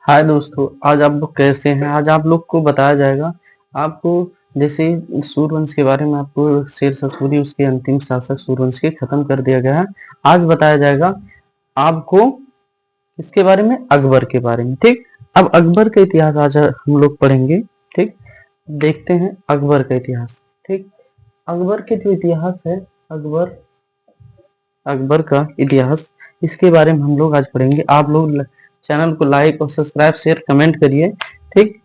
हाय दोस्तों, आज आप लोग कैसे हैं। आज आप लोग को बताया जाएगा आपको, जैसे सूर्यवंश के बारे में आपको शेर ससूरी उसके अंतिम शासक सूर्यवंश के खत्म कर दिया गया है। आज बताया जाएगा आपको इसके बारे में, अकबर के बारे में। ठीक, अब अकबर का इतिहास आज हम लोग पढ़ेंगे। ठीक, देखते हैं अकबर का इतिहास। ठीक, अकबर के जो इतिहास है, अकबर अकबर का इतिहास, इसके बारे में हम लोग आज पढ़ेंगे। आप लोग चैनल को लाइक और सब्सक्राइब शेयर कमेंट करिए। ठीक,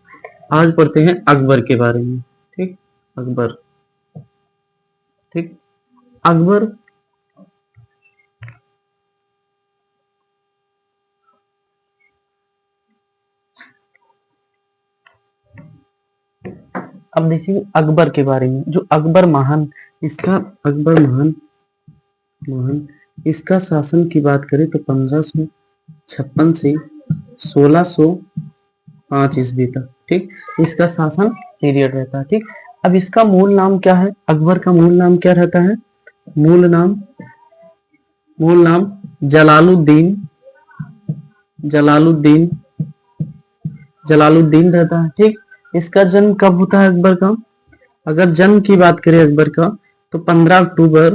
आज पढ़ते हैं अकबर के बारे में। ठीक, अकबर। ठीक, अकबर अब देखिए अकबर के बारे में, जो अकबर महान, इसका अकबर महान महान इसका शासन की बात करें तो 1556 से 1605 ईस्वी तक। ठीक, इसका शासन पीरियड रहता है। ठीक, अब इसका मूल नाम क्या है, अकबर का मूल नाम क्या रहता है। मूल नाम मूल नाम जलालुद्दीन जलालुद्दीन जलालुद्दीन रहता है। ठीक, इसका जन्म कब होता है अकबर का। अगर जन्म की बात करें अकबर का तो 15 अक्टूबर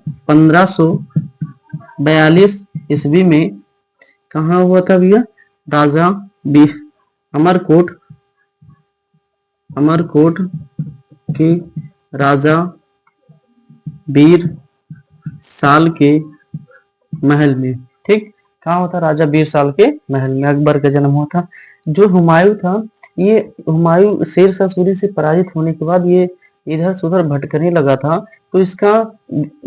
1542 ईस्वी में कहा हुआ था भैया, राजा बी अमरकोट अमरकोट के राजा बीर साल के महल में। ठीक, कहा होता राजा बीर साल के महल में अकबर का जन्म हुआ था। जो हुमायूं था, ये हुमायूं शेर शाह सूरी से पराजित होने के बाद ये इधर से उधर भटकने लगा था। तो इसका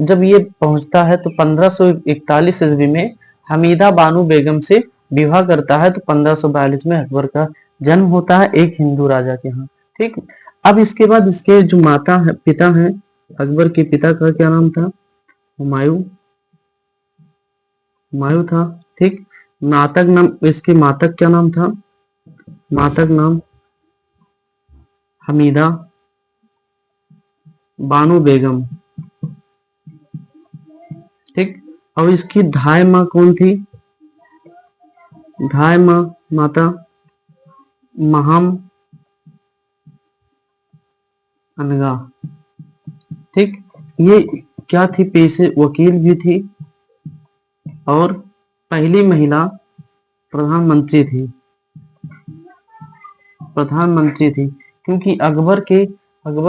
जब ये पहुंचता है तो 1541 ईस्वी में हमीदा बानो बेगम से विवाह करता है। तो 1542 में अकबर का जन्म होता है एक हिंदू राजा के यहाँ। ठीक, अब इसके बाद इसके जो पिता है, अकबर के पिता का क्या नाम था, हुमायूं हुमायूं था। ठीक, नातक नाम, इसके मातक क्या नाम था, मातक नाम हमीदा बानो बेगम। ठीक, और इसकी धाय माँ कौन थी, धाय माँ माता महाम अनगा। ठीक, ये क्या थी, पेशे वकील भी थी और पहली महिला प्रधानमंत्री थी। क्योंकि अकबर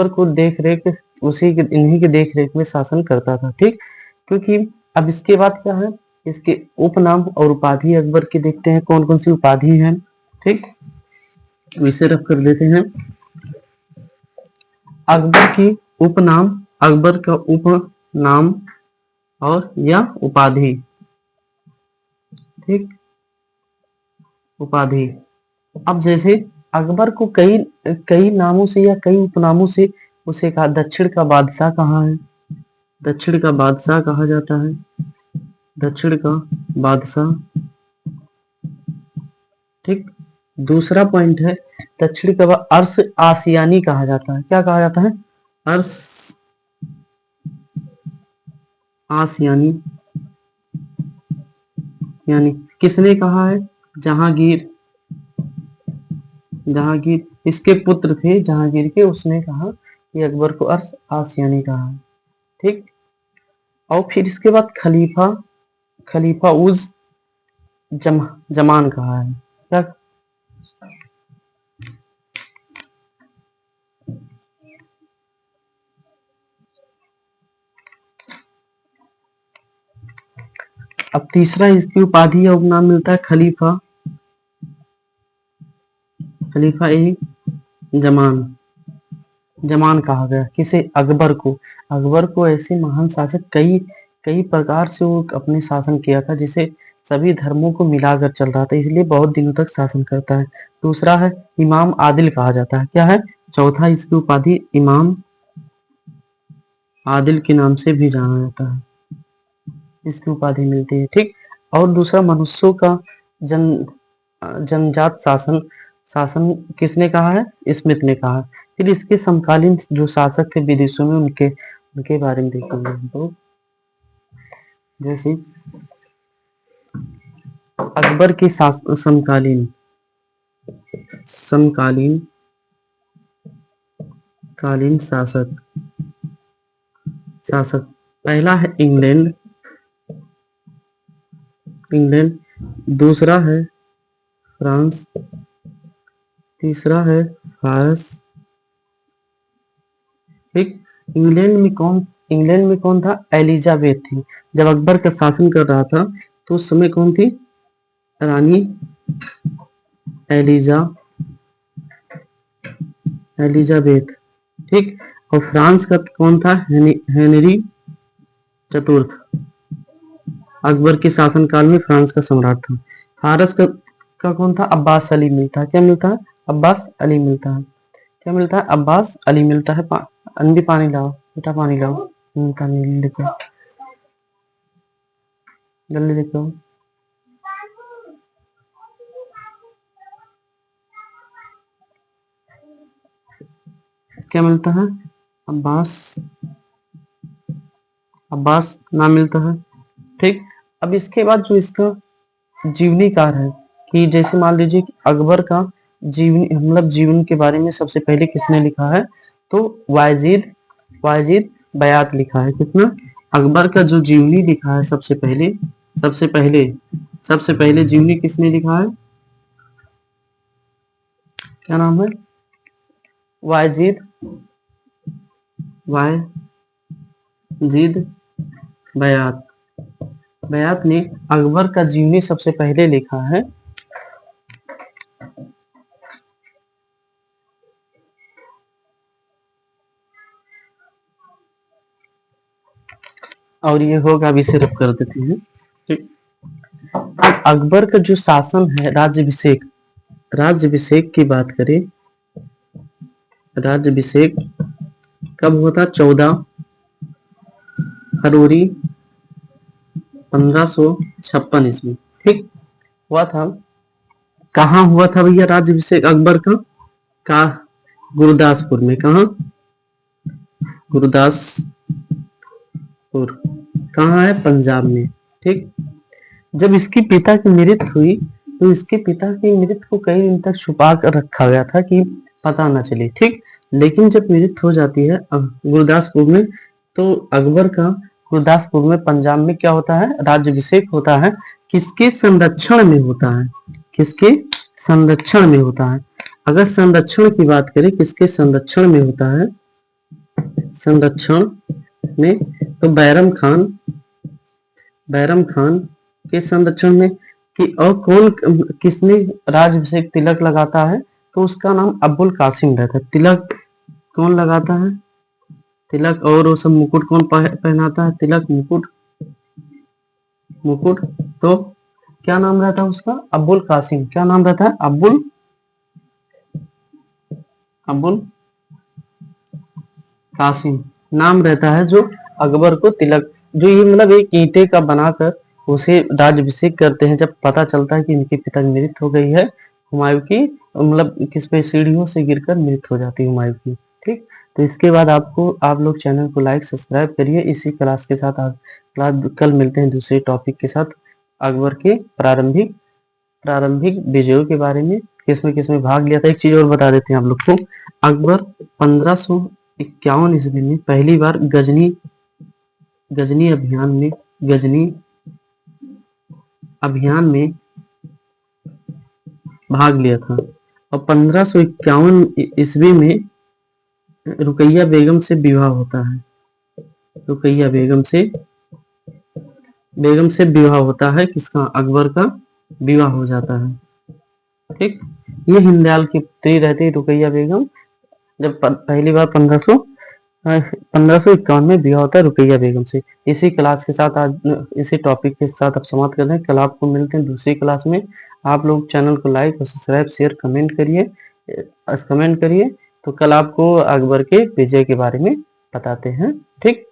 को देख रेख इन्हीं के देख रेख में शासन करता था। ठीक, क्योंकि अब इसके बाद क्या है, इसके उपनाम और उपाधि अकबर के देखते हैं कौन कौन सी उपाधि है। ठीक, इसे रख कर देते हैं। अकबर की उपनाम, अकबर का उपनाम और या उपाधि। ठीक, उपाधि। अब जैसे अकबर को कई कई नामों से या कई उपनामों से उसे कहा, दक्षिण का बादशाह कहा है, दक्षिण का बादशाह कहा जाता है, दक्षिण का बादशाह। ठीक, दूसरा पॉइंट है, दक्षिण का अर्श आसियानी कहा जाता है। क्या कहा जाता है, अर्श आसियानी। यानी किसने कहा है, जहांगीर जहांगीर इसके पुत्र थे, जहांगीर के, उसने कहा कि अकबर को अर्श आसियानी कहा है। ठीक, और फिर इसके बाद खलीफा उज जमान कहा है। क्या, अब तीसरा इसकी उपाधि या उपनाम मिलता है खलीफा ए जमान कहा गया। किसे, अकबर को ऐसे महान शासक, कई कई प्रकार से वो अपने शासन किया था, जिसे सभी धर्मों को मिलाकर चल रहा था, इसलिए बहुत दिनों तक शासन करता है। दूसरा है इमाम आदिल कहा जाता है। क्या है, चौथा इसकी उपाधि इमाम आदिल के नाम से भी जाना जाता है, इसकी उपाधि मिलती है। ठीक, और दूसरा मनुष्यों का जन जनजात शासन शासन किसने कहा है, स्मिथ ने कहा है। फिर इसके समकालीन जो शासक थे विदेशों में, उनके उनके बारे में देखेंगे हम लोग। जैसे अकबर के समकालीन समकालीन कालीन शासक शासक पहला है इंग्लैंड, दूसरा है फ्रांस, तीसरा है फारस। ठीक। इंग्लैंड में कौन था? एलिजाबेथ थी। जब अकबर का शासन कर रहा था तो उस समय कौन थी? रानी एलिजाबेथ। ठीक। और फ्रांस का कौन था? हेनरी चतुर्थ। अकबर के शासनकाल में फ्रांस का सम्राट था। फारस का कौन था? अब्बास अली मिलता है। क्या मिलता है? अब्बास अली मिलता है। क्या मिलता है? अब्बास अली मिलता है। अंधी पानी लाओ बेटा, पानी लाओ। पानी लेके आओ, जल्दी लेके आओ। क्या मिलता है? अब्बास नाम मिलता है। ठीक। अब इसके बाद जो इसका जीवनीकार है, कि जैसे मान लीजिए कि अकबर का जीवन के बारे में सबसे पहले किसने लिखा है? तो वायजीद बयात लिखा है। कितना? अकबर का जो जीवनी लिखा है सबसे पहले जीवनी किसने लिखा है? क्या नाम है? वायजीद बयात बयात ने अकबर का जीवनी सबसे पहले लिखा है। और ये होगा, अभी सिर्फ कर देते हैं। ठीक। अब अकबर का जो शासन है, राज्यभिषेक की बात करें, राज्यभिषेक कब हुआ था? 14 फरवरी 1556 ईस्वी। ठीक। हुआ था। कहाँ हुआ था भैया राज्यभिषेक अकबर का? गुरदासपुर में। कहाँ? गुरदासपुर कहाँ है? पंजाब में। ठीक। जब इसकी पिता की मृत्यु हुई तो इसके पिता की मृत्यु को कई दिन तक छुपा कर रखा गया था कि पता न चले। ठीक। लेकिन जब मृत्यु हो जाती है गुरदासपुर में, तो अकबर का गुरदासपुर में पंजाब में क्या होता है? राज्यभिषेक होता है। किसके संरक्षण में होता है? किसके संरक्षण में होता है? अगर संरक्षण की बात करें, किसके संरक्षण में होता है? संरक्षण में तो बैरम खान के संरक्षण में। कि और किसने राज्यभिषेक तिलक लगाता है? तो उसका नाम अब्बुल कासिम रहता है। तिलक कौन लगाता है? तिलक और वो सब मुकुट कौन पहनाता है? तिलक मुकुट तो क्या नाम रहता है उसका? अब्बुल कासिम। क्या नाम रहता है? अब्बुल कासिम नाम रहता है। जो अकबर को तिलक, जो ये मतलब एक ईंटे का बनाकर उसे राज्यभिषेक करते हैं। जब पता चलता है कि इनके पिता की मृत्यु हो गई है, हुमायूं की मतलब किस पे सीढ़ियों से गिरकर मृत्यु हो जाती है हुमायूं की। ठीक। तो इसके बाद आप लोग चैनल को लाइक सब्सक्राइब करिए। इसी क्लास के साथ कल मिलते हैं दूसरे टॉपिक के साथ, अकबर के प्रारंभिक विजयों के बारे में, किसमें भाग लिया था। एक चीज और बता देते हैं आप लोग को। अकबर 1551 ईस्वी में पहली बार गजनी अभियान में भाग लिया था। और 1551 ईस्वी में रुकैया बेगम से विवाह होता है। रुकैया बेगम से विवाह होता है। किसका? अकबर का विवाह हो जाता है। ठीक। ये हिंदयाल की पुत्री रहती रुकैया बेगम। जब पहली बार 1551 में विवाह होता है रुकैया बेगम से। इसी क्लास के साथ आज इसी टॉपिक के साथ अब समाप्त कर रहे हैं। कल आपको मिलते हैं दूसरी क्लास में। आप लोग चैनल को लाइक और सब्सक्राइब शेयर कमेंट करिए। तो कल आपको अकबर के विजय के बारे में बताते हैं। ठीक।